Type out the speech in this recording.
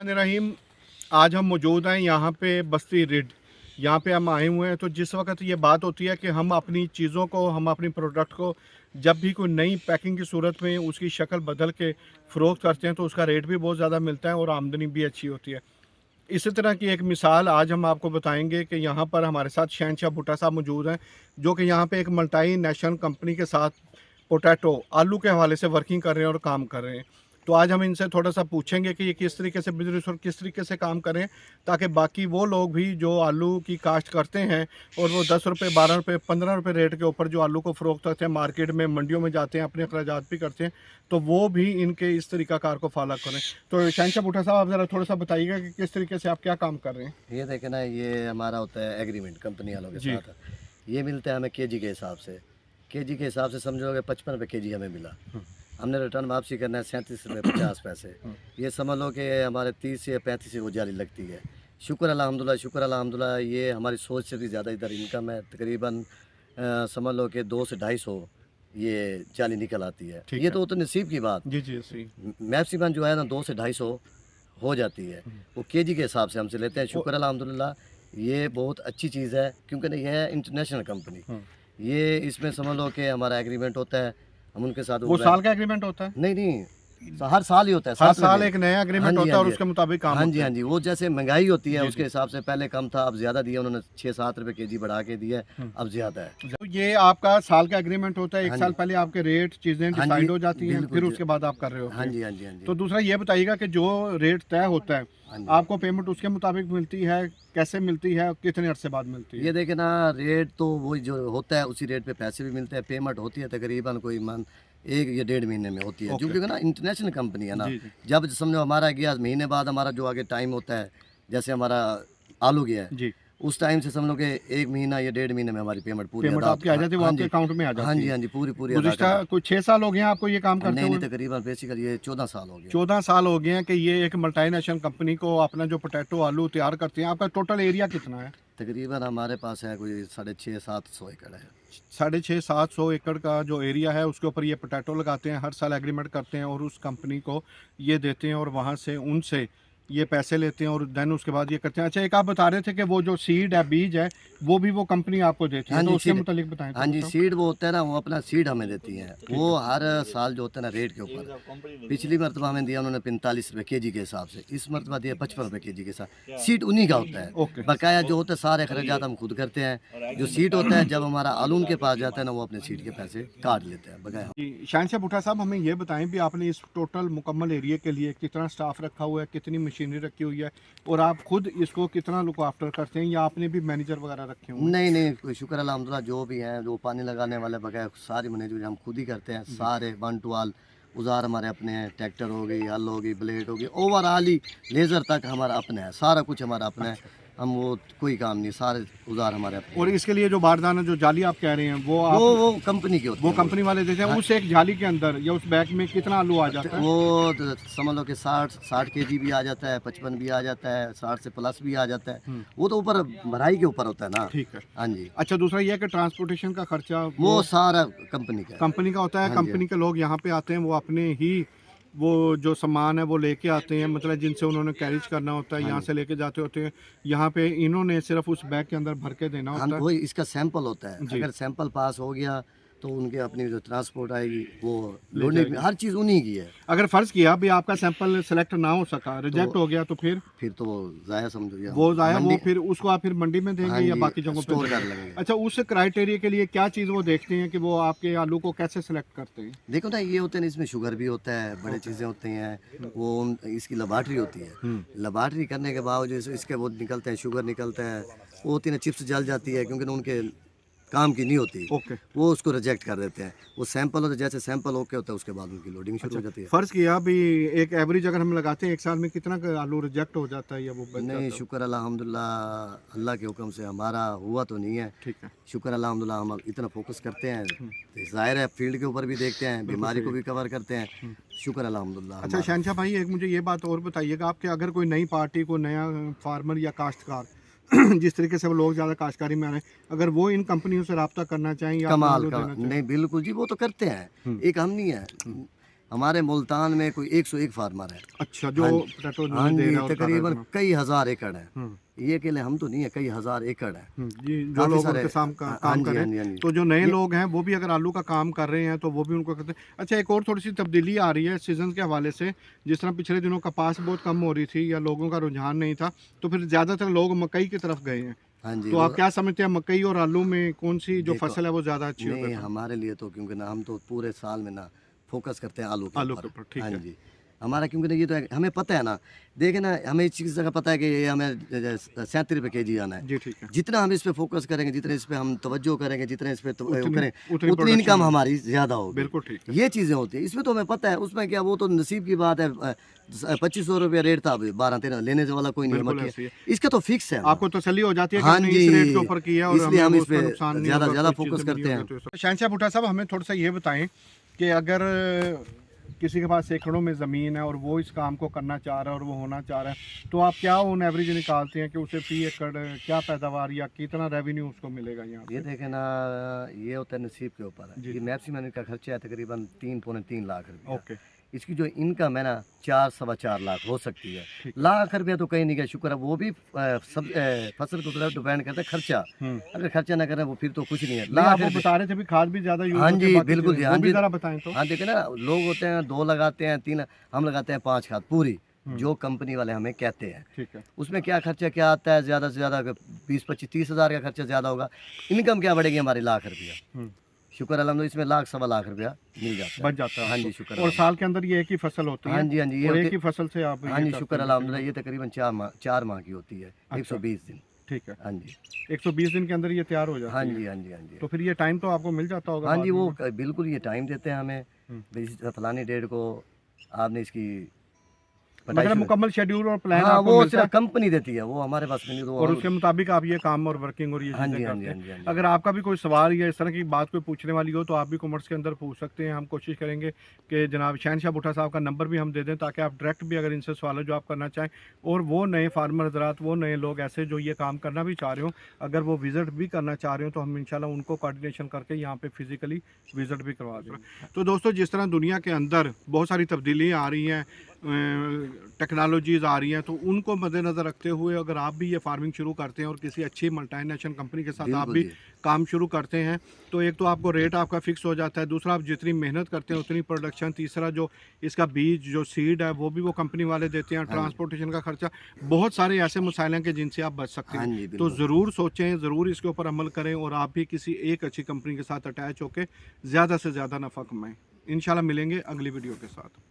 रहीम, आज हम मौजूद हैं यहाँ पे बस्ती रिड। यहाँ पे हम आए हुए हैं, तो जिस वक्त ये बात होती है कि हम अपनी चीज़ों को, हम अपनी प्रोडक्ट को जब भी कोई नई पैकिंग की सूरत में उसकी शक्ल बदल के फ़रोख्त करते हैं तो उसका रेट भी बहुत ज़्यादा मिलता है और आमदनी भी अच्छी होती है। इसी तरह की एक मिसाल आज हम आपको बताएंगे कि यहाँ पर हमारे साथ शहनशाह भुट्टा साहब मौजूद हैं, जो कि यहाँ पे एक मल्टी नेशनल कंपनी के साथ पोटैटो आलू के हवाले से वर्किंग कर रहे हैं और काम कर रहे हैं। तो आज हम इनसे थोड़ा सा पूछेंगे कि ये किस तरीके से बिजनेस और किस तरीके से काम करें, ताकि बाकी वो लोग भी जो आलू की काश्त करते हैं और वो 10 रुपये, 12 रुपये, 15 रुपये रेट के ऊपर जो आलू को फ़रोख्त करते हैं, मार्केट में मंडियों में जाते हैं, अपने अखराजात भी करते हैं, तो वो भी इनके इस तरीक़ाकार को फॉलो करें। तो शहनशाह भुट्टा साहब, आप ज़रा थोड़ा सा बताइएगा कि किस तरीके से आप क्या काम कर रहे हैं। ये देखें ना, ये हमारा होता है एग्रीमेंट कंपनी वालों के साथ। ये मिलता है हमें केजी के हिसाब से। केजी के हिसाब से समझोगे 55 रुपये केजी हमें मिला। हमने रिटर्न वापसी करना है 37 रुपये 50 पैसे। ये समझ लो कि हमारे 30 से 35 से वो जाली लगती है। शुक्र अल्हम्दुलिल्लाह, शुक्र अल्हम्दुलिल्लाह। ये हमारी सोच से भी ज़्यादा इधर इनकम है। तकरीबन समझ लो कि 200 से 250 ये जाली निकल आती है। ये तो नसीब की बात। जी जी सही। मैक्सिमम जो है ना 200 से 250 हो जाती है। वो केजी के हिसाब से हमसे लेते हैं। शुक्र अल्हम्दुलिल्लाह, ये बहुत अच्छी चीज़ है, क्योंकि ना ये है इंटरनेशनल कंपनी। ये इसमें समझ लो कि हमारा एग्रीमेंट होता है, हम उनके साथ वो साल का एग्रीमेंट होता है? नहीं नहीं, हर साल ही होता है। हर 7 साल महीने। एक नया हाँ एग्रीमेंट जी, होता है हाँ और जी। उसके मुताबिक काम हाँ जी, होता हाँ है। जी। वो जैसे महंगाई होती है जी, उसके जी। हिसाब से, पहले कम था, अब ज़्यादा दिया उन्होंने, 6-7 रुपये केजी बढ़ा के दिया है, अब ज़्यादा है। तो ये आपका साल का एग्रीमेंट होता है, एक हाँ साल जी। पहले आपके रेट चीज़ें हाँ जी, डिसाइड हो जाती हैं, बिल्कुल फिर जी। उसके बाद आप कर रहे होते हाँ हैं। जी, हाँ जी, हाँ जी। तो दूसरा ये बताइएगा कि जो रेट तय होता है, हाँ जी। आपको पेमेंट उसके मुताबिक मिलती है, कैसे मिलती है, कितने अरसे बाद मिलती है? ये देखे ना, रेट तो वही जो होता है उसी रेट पे पैसे भी मिलते हैं। पेमेंट होती है तकरीबन कोई मंथ 1 या 1.5 महीने में होती है, ओके। क्योंकि ना इंटरनेशनल कंपनी है ना। जी, जी। जब समझो हमारा गया महीने बाद, हमारा जो आगे टाइम होता है, जैसे हमारा आलू गया है, जी। उस टाइम से समझ लो कि 1 महीना या 1.5 महीने में हमारी पेमेंट पूरी पेमेंट अदा आपकी आ जाती है, वो हाँ आपके जी। अकाउंट में आ हाँ जाती जी, है। हाँ जी, पूरी अदा गुज़िश्ता करना। कोई 6 साल हो गए हैं आपको ये काम करते नहीं, नहीं, हुए? तकरीबन बेसिकली ये 14 साल हो गए। 14 साल हो गए हैं कि ये एक मल्टीनेशनल कंपनी को अपना जो पोटैटो आलू तैयार करते हैं। आपका टोटल एरिया कितना है? तकरीबन हमारे पास है कोई 650-700 एकड़ है। 650-700 एकड़ का जो एरिया है उसके ऊपर ये पोटैटो लगाते हैं, हर साल एग्रीमेंट करते हैं और उस कंपनी को ये देते हैं और वहाँ से उनसे ये पैसे लेते हैं और देन उसके बाद ये करते हैं। अच्छा, एक आप बता रहे थे कि वो जो सीड है, बीज है, वो भी वो कंपनी आपको देती है, हाँ तो जी, उसके सीड। मुतालिक बताएं हाँ थोड़ा जी, सा। सीड वो होता है ना, वो अपना सीड हमें देती हैं। वो हर साल जो होता है ना रेट के ऊपर। पिछली मरतबा हमें दिया उन्होंने 45 रुपये केजी के हिसाब से, इस मरतबा दिया 55 रुपये केजी के साथ। सीड उन्हीं का होता ओके। है। बकाया जो होता है सारे खर्चात हम खुद करते हैं। जो सीड होता है, जब हमारा आलू उनके पास जाता है ना, वो अपने सीड के पैसे काट लेते हैं बकाया। जी, शहनशाह भुट्टा साहब, हमें ये बताएं भी आपने इस टोटल मुकम्मल एरिया के लिए कितना स्टाफ रखा हुआ है, कितनी मशीनरी रखी हुई है और आप खुद इसको कितना लुक आफ्टर करते हैं या आपने भी मैनेजर वगैरह रखे हुए हैं? नहीं नहीं, कोई शुक्र अल्हम्दुलिल्लाह, जो भी हैं, जो पानी लगाने वाले बगैर सारी मैनेजमेंट हम खुद ही करते हैं। सारे वन टू ऑल औजार हमारे अपने हैं। ट्रैक्टर हो गई, हल हो गई, ब्लेड हो गई, ओवरऑल ही लेज़र तक हमारा अपना है। सारा कुछ हमारा अपना है। हम वो कोई काम नहीं, सारे औजार हमारे अपने और हैं। इसके लिए जो बारदाना, जो जाली आप कह रहे हैं, वो आप वो कंपनी के होते वो हैं। कंपनी वाले देते हैं। उस एक जाली के अंदर या उस बैग में कितना आलू आ जाता है? वो तो समझ लो कि 60 केजी भी आ जाता है, 55 भी आ जाता है, 60 से प्लस भी आ जाता है। वो तो ऊपर भराई के ऊपर होता है ना। ठीक है। हाँ जी, अच्छा, दूसरा ये है कि ट्रांसपोर्टेशन का खर्चा वो सारा कंपनी का है। कंपनी का होता है। हाँ जी, कंपनी के लोग यहाँ पे आते हैं, वो अपने ही वो जो सामान है वो लेके आते हैं, मतलब जिनसे उन्होंने कैरिज करना होता है, हाँ यहाँ जी। से लेके जाते होते हैं। यहाँ पे इन्होंने सिर्फ उस बैग के अंदर भर के देना हम होता है। वही इसका सैंपल होता है। जी। अगर सैंपल पास हो गया तो उनके अपनी जो ट्रांसपोर्ट आएगी, वो ले लोडिंग जाएगी। हर चीज़ उन्हीं की है। अगर फर्ज किया भी आपका सैंपल सेलेक्ट ना हो सका, रिजेक्ट तो हो गया, तो फिर तो वो ज़ाया समझ गया। वो जाया, वो मंडी। फिर उसको आप फिर मंडी में हाँ देंगे या जी, बाकी जगहों पे स्टोर कर देंगे? लेंगे। अच्छा, उस क्राइटेरिया के लिए क्या चीज़ वो देखते हैं कि वो आपके आलू को कैसे सेलेक्ट करते हैं? देखो ना, ये होते हैं, इसमें शुगर भी होता है, बड़े चीज़ें होती हैं। वो इसकी लेबॉरेटरी होती है। लेबॉरेटरी करने के बावजूद इसके वो निकलते हैं, शुगर निकलता है। वो होती है ना, चिप्स जल जाती है, क्योंकि ना उनके काम की नहीं होती। ओके। वो उसको रिजेक्ट कर देते हैं। वो सैंपल होता है, जैसे सैंपल ओके होता है उसके बाद उनकी लोडिंग शुरू अच्छा, हो जाती है। फर्ज किया भी एक एवरेज अगर हम लगाते हैं, एक साल में कितना का आलू रिजेक्ट हो जाता है या वो बच नहीं, जाता है? शुक्र अल्हम्दुलिल्लाह, अल्लाह के हुक्म से हमारा हुआ तो नहीं है। ठीक है। शुक्र अल्हम्दुलिल्लाह, हम इतना फोकस करते हैं। तो ज़ाहिर है फील्ड के ऊपर भी देखते हैं, बीमारी को भी कवर करते हैं। शुक्र अल्हम्दुलिल्लाह अच्छा हमारा। शहनशाह भाई, एक मुझे ये बात और बताइएगा आप कि अगर कोई नई पार्टी को, नया फार्मर या काश्तकार जिस तरीके से वो लोग ज़्यादा काश्तकारी में आ रहे हैं, अगर वो इन कंपनियों से रब्ता करना चाहें या अपना कमाल आलू का देना चाहें? नहीं, बिल्कुल जी, वो तो करते हैं। एक हम नहीं है। हमारे मुल्तान में कोई 101 फार्मर है। अच्छा, जो हाँ पोटैटो हाँ दे जी, रहा है और खा रहा है तकरीबन इतना। कई हज़ार एकड़ है। हम्म, ये अकेले हम तो नहीं है, कई हज़ार एकड़ है। जी, जो काफ़ी लोग सारे उनके साम का हाँ काम जी, हाँ करें, जी, हाँ जी। तो जो नए ये लोग हैं वो भी अगर आलू का काम कर रहे हैं तो वो भी उनको कहते हैं। अच्छा, एक और थोड़ी सी तब्दीली आ रही है सीजन के हवाले से। जिस तरह पिछले दिनों कपास बहुत कम हो रही थी या लोगों का रुझान नहीं था, तो फिर ज़्यादातर लोग मकई की तरफ गए हैं। हाँ जी, तो वो आप क्या समझते हैं, मकई और आलू में कौन सी जो देखो फसल है वो ज़्यादा अच्छी हो नहीं बेहतर? हमारे लिए तो क्योंकि ना हम तो पूरे साल में ना फोकस करते हैं आलू के आलू के ऊपर। ऊपर, ठीक हाँ है। जी, हमारा क्योंकि ना ये तो हमें पता है ना, देखे ना हमें इस चीज़ का पता है कि ये हमें 37 रुपये केजी आना है। जी, ठीक है। जितना हम इस पे फोकस करेंगे, जितने इस पे हम तवज्जो करेंगे, जितने इस पे वो उतनी करें, उतनी उतनी प्रोडक्शन इनकम है। हमारी ज़्यादा होगी। बिल्कुल ठीक है। ये चीज़ें होती हैं, इसमें तो हमें पता है, उसमें क्या वो तो नसीब की बात है। 2500 रुपये रेट था, अभी 12-13 लेने वाला कोई नहीं है बिल्कुल मक्की। ऐसी है। इसका तो फिक्स है ना। आपको तसल्ली हो जाती है कि हाँ हमने जी, इस रेट के ऊपर किया और इसलिए हमें हम वो इस पे उसका नुकसान नहीं ज़्यादा होगा, ज़्यादा कोई फोकस चीज़ें मिली करते होगी हैं। तो इस शहनशाह भुट्टा साहब, हमें थोड़ा सा ये बताएं कि अगर किसी के पास सैकड़ों में ज़मीन है और वो इस काम को करना चाह रहा है और वो होना चाह रहा है, तो आप क्या ऑन एवरेज निकालते हैं कि उसे फी एकड़ क्या पैदावार या कितना रेवेन्यू उसको मिलेगा यहाँ ये पे? देखे ना, ये होता है नसीब के ऊपर है। जी, ये मैक्सिमम इनका खर्चा है तकरीबन 3 पौने 3 लाख रुपया। ओके, इसकी जो इनकम है ना 4 सवा 4 लाख हो सकती है। ठीक है। लाख रुपया तो कहीं नहीं गया, शुक्र है। वो भी फसल के ऊपर डिपेंड करता है खर्चा। अगर खर्चा ना करें वो फिर तो कुछ नहीं है। नहीं, आप लाख वो रुपये बता रहे थे भी खाद भी ज़्यादा यूज़ हाँ होती है, जी, बाकी बिल्कुल चीज़ें जी, वो हाँ भी जी। ज़रा बताएं तो। हाँ देखे ना, लोग होते हैं 2 लगाते हैं 3, हम लगाते हैं 5 खाद पूरी, हम्म, जो कंपनी वाले हमें कहते हैं। ठीक है। उसमें क्या खर्चा क्या आता है, ज़्यादा से ज़्यादा 20-25-30 हज़ार का खर्चा ज़्यादा होगा। इनकम क्या बढ़ेगी हमारी, लाख रुपया। हम्म, शुक्र अल्हम्दुलिल्लाह, इसमें लाख सवा लाख रुपया मिल जाता बच है। जाता है हाँ आपको। जी, शुक्र और साल अल्हम्दुलिल्लाह। के अंदर ये एक ही फसल होती हाँ है जी, हाँ जी, ये और होते एक ही फसल से आप हाँ ये जी, करते शुक्र हैं अल्हम्दुलिल्लाह, तकरीबन। ये तकरीबन 4 माह की होती है, अच्छा, 120 दिन। ठीक है। हाँ जी। 120 दिन के अंदर ये तैयार हो हाँ जाती है। जी, हाँ जी, हाँ जी। तो फिर ये टाइम तो आपको मिल जाता होगा हाँ बाद जी, में वो ना? बिल्कुल ये टाइम देते हैं हमें, हम्म। भई इस फलानी डेट को आपने इसकी कटाई मतलब शुरू। मुकम्मल शेड्यूल और प्लान हाँ, आपको वो मिलता सिर्फ़ है कंपनी देती है, वो हमारे पास में नहीं, तो और वो उसके मुताबिक आप ये काम और वर्किंग और ये हाँ चीज़ें जी, हाँ जी, करते हाँ हैं। जी, हाँ जी। अगर आपका भी कोई सवाल या इस तरह की बात कोई पूछने वाली हो तो आप भी कमेंट्स के अंदर पूछ सकते हैं। हम कोशिश करेंगे कि जनाब शहनशाह भुट्टा साहब का नंबर भी हम दे दें, ताकि आप डायरेक्ट भी अगर इनसे सवाल जो आप करना चाहें, और वो नए फार्मर हजरात, वो नए लोग ऐसे जो ये काम करना भी चाह रहे हो, अगर वो विज़िट भी करना चाह रहे हो, तो हम इंशाल्लाह उनको कोऑर्डिनेशन करके यहाँ पे फिजिकली विज़िट भी करवा देंगे। तो दोस्तों, जिस तरह दुनिया के अंदर बहुत सारी तब्दीलियाँ आ रही हैं, टेक्नोलॉजीज़ आ रही हैं, तो उनको मद्देनज़र रखते हुए अगर आप भी ये फार्मिंग शुरू करते हैं और किसी अच्छी मल्टीनेशनल कंपनी के साथ आप बिल्कुल भी जी। काम शुरू करते हैं, तो एक तो आपको रेट आपका फिक्स हो जाता है, दूसरा आप जितनी मेहनत करते हैं उतनी प्रोडक्शन, तीसरा जो इसका बीज जो सीड है वो भी वो कंपनी वाले देते हैं, हाँ जी। ट्रांसपोर्टेशन का खर्चा, बहुत सारे ऐसे मसाइल हैं कि जिनसे आप बच सकते हाँ हैं। जी, तो बिल्कुल। ज़रूर सोचें, ज़रूर इसके ऊपर अमल करें और आप भी किसी एक अच्छी कंपनी के साथ अटैच होकर ज़्यादा से ज़्यादा नफ़ा कमाएँ। इंशाल्लाह मिलेंगे अगली वीडियो के साथ।